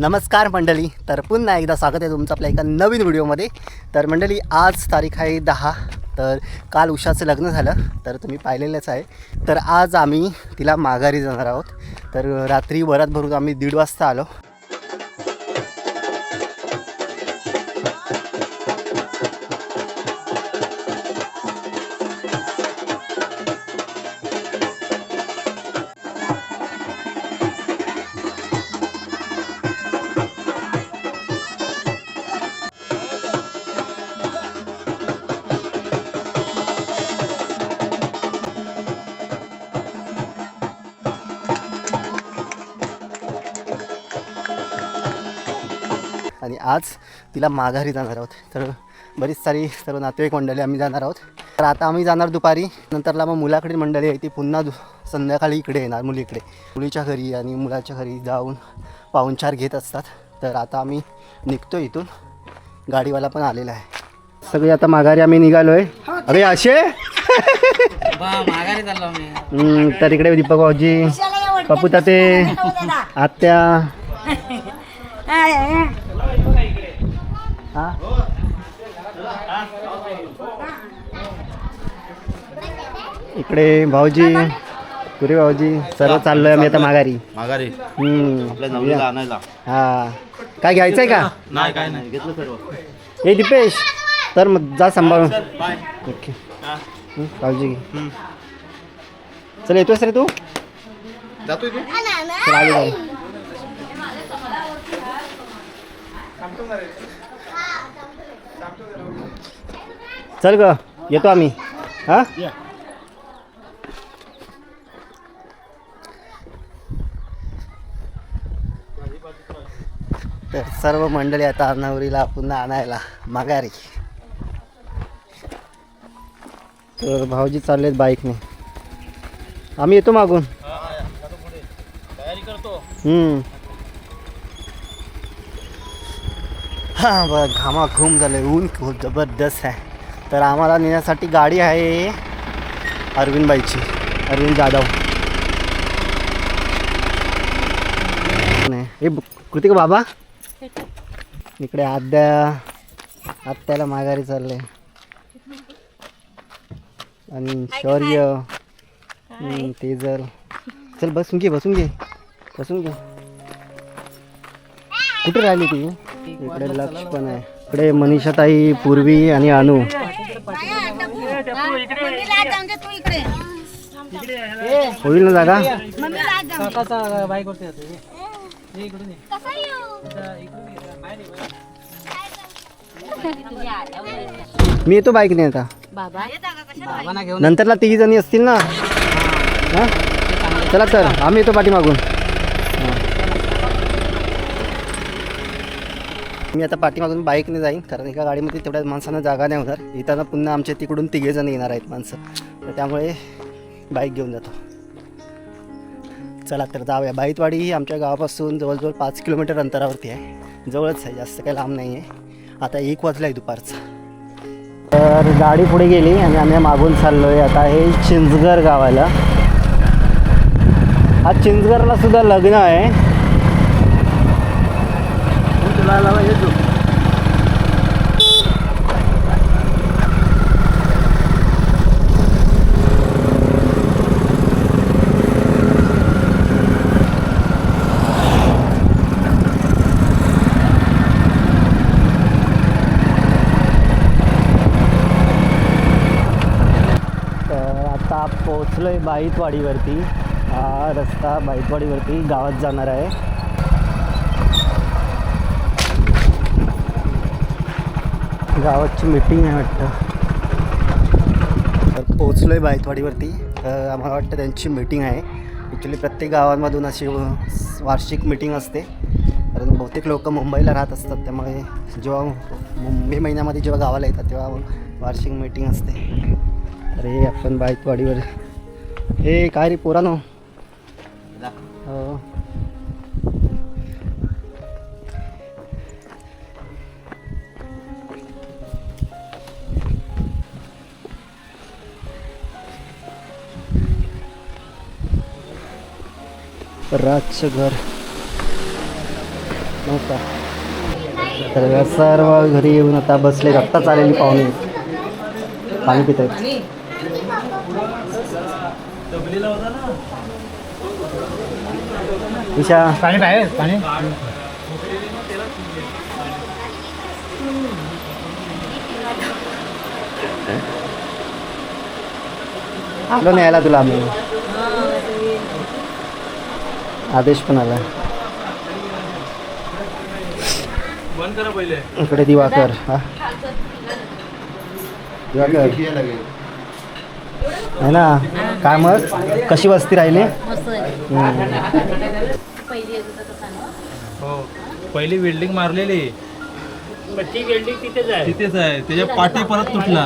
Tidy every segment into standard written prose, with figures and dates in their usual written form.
नमस्कार मंडळी, तर पुन्हा एकदा स्वागत आहे तुमचं आपल्या एका नवीन व्हिडिओमध्ये. तर मंडळी, आज तारीख आहे 10. तर काल उषाचं लग्न झालं, तर तुम्ही पाहिलेलंच आहे. तर आज आम्ही तिला माघारी जाणार आहोत. तर रात्री वरात भरून आम्ही 1:30 वाजता आलो. आणि आज तिला माघारी जाणार आहोत. तर बरीच सारी सर्व नातेवाईक मंडळी आम्ही जाणार आहोत. तर आता आम्ही जाणार दुपारी. नंतरला मग मुलाकडील मंडळी आहे ती पुन्हा संध्याकाळी इकडे येणार मुलीकडे, मुलीच्या घरी आणि मुलाच्या घरी जाऊन पाहुणचार घेत असतात. तर आता आम्ही निघतो इथून. गाडीवाला पण आलेला आहे. सगळे आता माघारी आम्ही निघालो आहे. अरे असे माघारी चाललो आम्ही. तर इकडे दीपक भाऊजी, पप्पू ताते, आत्या, इकडे भाऊजी, पुरे भाऊजी, सर्व चाललोय आम्ही आता माघारी. आपल्या नवरीला आणायला. हा, काय घ्यायचंय का? नाही, काय नाही घेतलं सर्व. हे दीपेश, तर मग जा सांभाळून. ओके, भाऊजी चल, येतोस रे तू? जातोय तू? चल, आली गाडी. चल ग, येतो आम्ही. हा, तर सर्व मंडळी आता नवरीला पुन्हा आणायला माघारी. तर भाऊजी चाललेत बाईकने, आम्ही येतो मागून. तयारी करतो. हां, बघ घामाघूम झालं, ऊन खूप जबरदस्त आहे. तर आम्हाला नेण्यासाठी गाडी आहे अरविंदबाईची, अरविंद जाधव. नाही, हे कृतिका बाबा इकडे आत्याला माघारी चालले. आणि शौर्य, तेजल, चल बसून घे. कुठे राहिली ती? इकडे लक्ष पण आहे. इकडे मनीषाताई, पूर्वी आणि अनु. होईल ना जागा? मी येतो बाईकने आता. नंतरला 3 जणी असतील ना. हां, चला तर आम्ही येतो पाठीमागून. मी आता पाठीमागून बाईकने जाईन, कारण एका गाडीमध्ये तेवढ्या माणसांना जागा नाही होणार. येताना पुन्हा आमच्या तिकडून 3 जण येणार आहेत माणसं, तर त्यामुळे बाईक घेऊन जातो. चला तर जाऊया. बाईतवाडी ही आमच्या गावापासून जवळजवळ 5 किलोमीटर अंतरावरती आहे, जवळच आहे, जास्त काही लांब नाही आहे. आता 1 वाजला आहे दुपारचा. तर गाडी पुढे गेली आणि आम्ही मागून चाललो आहे. आता हे चिंचघर गावाला. आज चिंचघरला सुद्धा लग्न आहे. आता पोचलो आहे बाईतवाडीवरती. हा रस्ता बाईतवाडीवरती गावात जाणार आहे. गावाची मीटिंग आहे वाटतं. तर पोचलो आहे बाईतवाडीवरती. तर आम्हाला वाटतं त्यांची मीटिंग आहे. ॲक्च्युली प्रत्येक गावांमधून अशी वार्षिक मीटिंग असते, कारण बहुतेक लोक मुंबईला राहत असतात. त्यामुळे जेव्हा मे महिन्यामध्ये जेव्हा गावाला येतात तेव्हा वार्षिक मीटिंग असते. अरे आपण बाईतवाडीवर, हे काय रे पोरानो? हो, राजचं घर. नमस्कार. तर सर्व घरी येऊन आता बसले. आत्ताच आलेली पाहुणे पाणी पित आहेत. ईशा पाणी बाहेर पाणी आलो न्यायला तुला आम्ही. आदेश पण आला. बंद करा पहिले. इकडे दिवाकर. हा दिवाकर आहे ना. काय मग कशी वस्ती राहिली? हो पहिली बिल्डिंग मारलेली ती बिल्डिंग तिथेच आहे त्याच्या पाठी परत तुटला.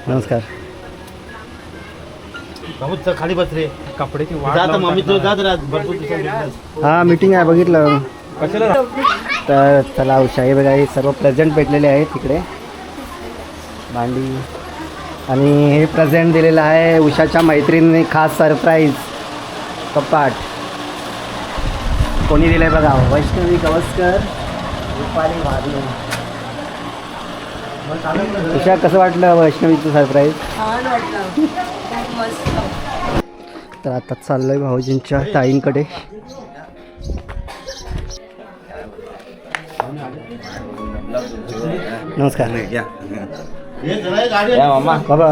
नमस्कार. बहुत खाली बस रे कपड्याची वाट मम्मी तो जात राहत भरपूर दिवसांनी. हा मीटिंग आहे बघितलं. कशाला तर चला उषा हे बघा हे सर्व प्रेझेंट भेटलेले आहेत तिकडे भांडी. आणि हे प्रेझेंट दिलेलं आहे उषाच्या मैत्रिणीने खास सरप्राईज कपाट. कोणी दिलंय बघा वैष्णवी गवस्कर रुपाली वादने. उषा कसं वाटलं वैष्णवीचं सरप्राईज? तर आता चाललोय भाऊजींच्या ताईंकडे. नमस्कार. मामा बाबा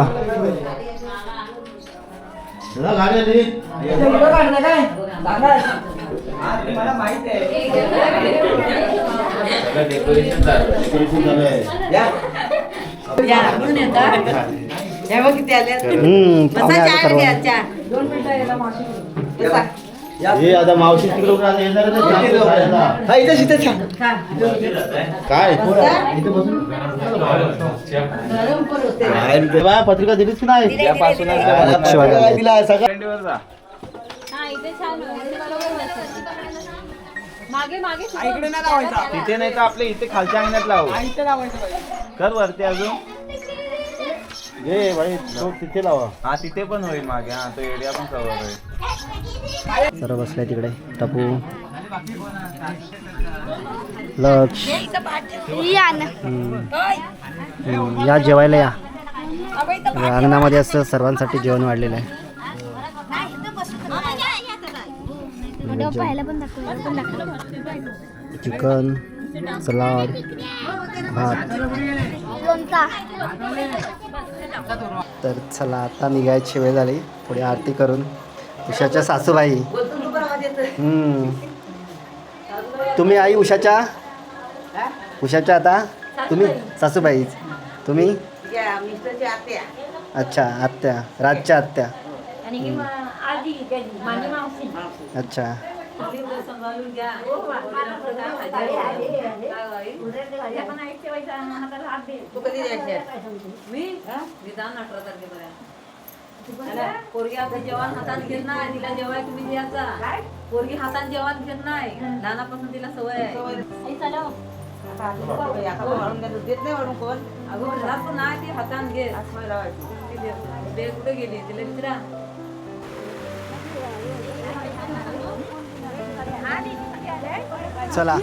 आता मावशी तिकडे काय पत्रिका दिलीच की नाही तिथे नाही तर आपल्या इथे खालच्या अंगणात लावू. कर वरती अजून घे भाई तो तिथे लावा. हा तिथे पण होईल मागे. हा तो एरिया पण कव्हर होईल. सर्व बसलाय तिकडे. टपू लक्ष या जेवायला या. अंगणामध्ये असं सर्वांसाठी जेवण वाढलेलं आहे. चिकन सलाड भात. तर चला आता निघायची वेळ झाली. थोडी आरती करून. उषाच्या सासूबाई. तुम्ही आई उषाच्या आता तुम्ही सासूबाई तुम्ही. अच्छा आत्या राजच्या आत्या. अच्छा पोरगी आता जेवण हातात घेत नाही. तिला जेवाय तुम्ही द्यायचा. पोरगी हातात जेवण घेत नाही. लहानापासून तिला सवय आहे. अगं घरात नाही ती हातान घे. कुठे गेली तिला विचारा. चला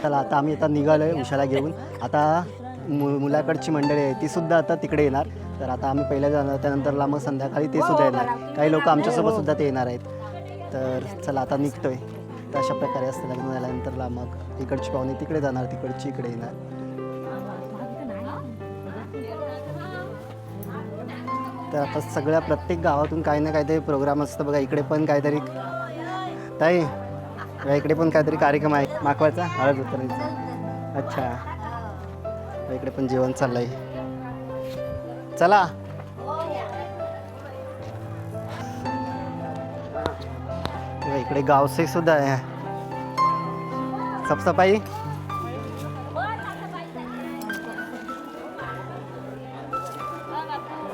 चला आता आम्ही आता निघालोय उषाला घेऊन. आता मुलाकडची मंडळी आहे ती सुद्धा आता तिकडे येणार. तर आता आम्ही पहिल्या जाणार त्यानंतरला मग संध्याकाळी ते सुद्धा येणार. काही लोक आमच्यासोबत सुद्धा ते येणार आहेत. तर चला आता निघतोय. तर अशा प्रकारे असतं लग्न झाल्यानंतरला मग इकडची पाहुणे तिकडे जाणार तिकडची इकडे येणार. तर आता सगळ्या प्रत्येक गावातून काही ना काहीतरी प्रोग्राम असतं बघा. इकडे पण काहीतरी ताई इकडे पण काहीतरी कार्यक्रम आहे माकवाचा हळद उतरायचा. अच्छा इकडे पण जेवण चाललंय. चला इकडे गावसे सुद्धा आहे. साफसफाई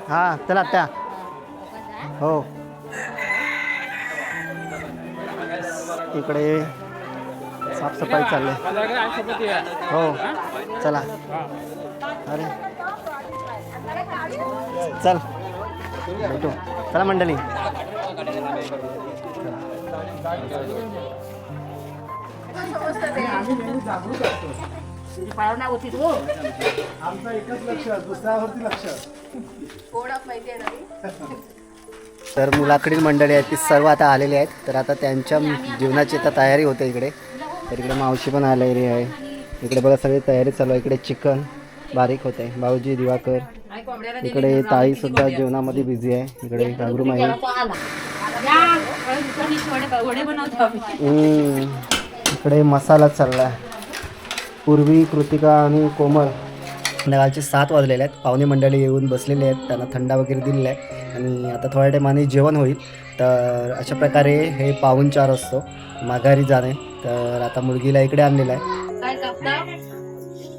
हा चला त्या हो इकडे साफसफाई चालली. हो चला अरे चल भेटू. चला मंडळी. आमचा एकच लक्ष, दुसऱ्यावरती लक्ष. तर मुलाकडील मंडळी आहेत ती सर्व आता आलेली आहेत. तर आता त्यांच्या जेवणाची आता तयारी होते इकडे. तर इकडे मावशी पण आलेली आहे. इकडे बघा सगळी तयारी चालू आहे. इकडे चिकन बारीक होते. भाऊजी, दिवाकर, इकडे ताई सुद्धा जेवणामध्ये बिझी आहे. इकडे घागरू माई. इकडे मसाला चालला आहे. पूर्वी, कृतिका आणि कोमल. संध्याकाळचे 7 वाजलेले आहेत. पाहुणे मंडळी येऊन बसलेले आहेत. त्यांना थंडा वगैरे दिलेला आहे आणि आता थोड्या टायमाने जेवण होईल. तर अशा प्रकारे हे पाहुणचार असतो, माघारी जाणे. तर आता मुलगीला इकडे आणलेला आहे. काय कापताव?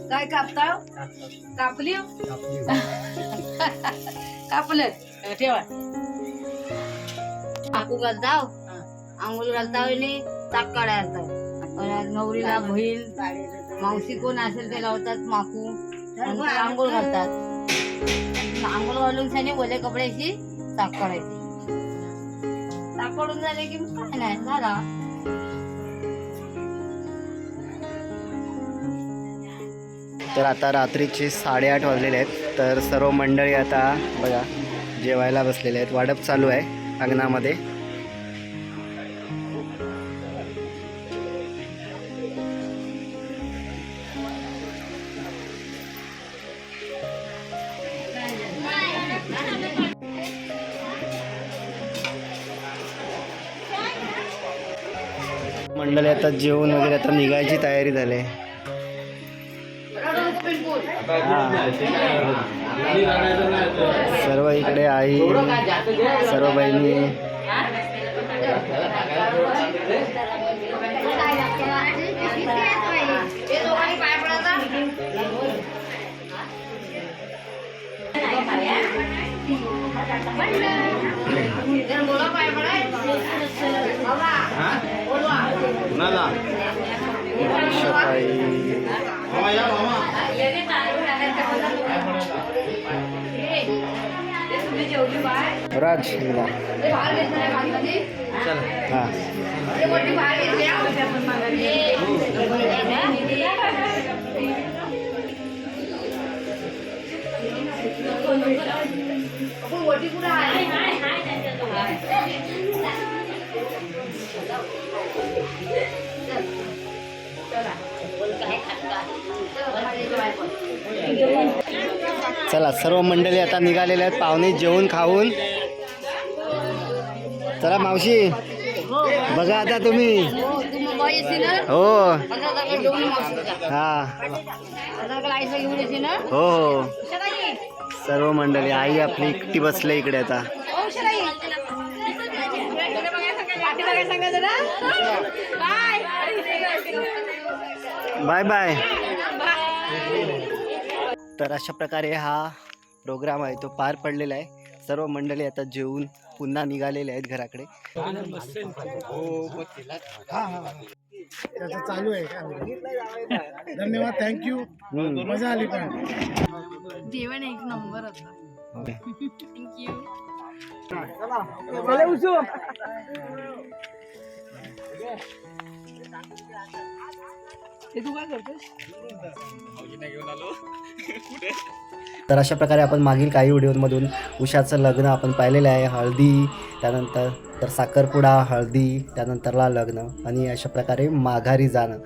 काय कापताव? कापली कापलं ठेवा. आकू घालताव, आंघोळ घालताव आणि ताक काढायला. नवरीला बहीण मावशी कोण असेल ते लावतात माकू. नंतर आंघोळ घालतात. आंघोळ घालून त्याने ओले कपड्याची ताक काढायची. ताक काढून झाले की मग काय नाही झाला. तर आता रात्रीचे 8:30 वाजलेले आहेत. तर सर्व मंडळी आता बघा जेवायला बसलेले आहेत. वाढप चालू आहे अंगणामध्ये. मंडळी आता जेवण वगैरे आता निघायची तयारी झाली. सर्व इकडे आई, सर्व बहिणी. राज हां चला सर्व मंडळी आता निघालेले आहेत. पाहुणे जेवून खाऊन. चला मावशी बघा आता तुम्ही. हो हा हो सर्व मंडळी. आई आपली एकटी बसले इकडे आता. Bye bye. तर अशा प्रकारे हा प्रोग्राम आहे तो पार पडलेला आहे. सर्व मंडळी आता जेवून पुन्हा निघालेले आहेत घराकडे. चालू आहे का? धन्यवाद, थँक्यू. मजा आली. पण जेवण एक नंबर होतं. थँक्यू. तू काय करतोस? तर अशा प्रकारे आपण मागील काही व्हिडिओमधून उषाचं लग्न आपण पाहिलेलं आहे. हळदी, त्यानंतर तर साखरपुडा, हळदी, त्यानंतरला लग्न आणि अशा प्रकारे माघारी जाणं.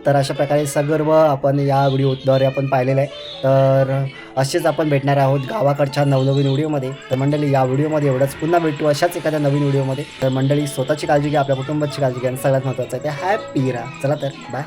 तर अशा प्रकारे सर्व आपण या व्हिडिओद्वारे आपण पाहिलेलं आहे. तर असेच आपण भेटणार आहोत गावाकडच्या नवनवीन व्हिडिओमध्ये. तर मंडळी या व्हिडिओमध्ये एवढंच. पुन्हा भेटू अशाच एखाद्या नवीन व्हिडिओमध्ये. तर मंडळी स्वतःची काळजी घ्या, आपल्या कुटुंबाची काळजी घ्या आणि सगळ्यात महत्त्वाचं आहे ते हॅपी राहा. चला तर बाय.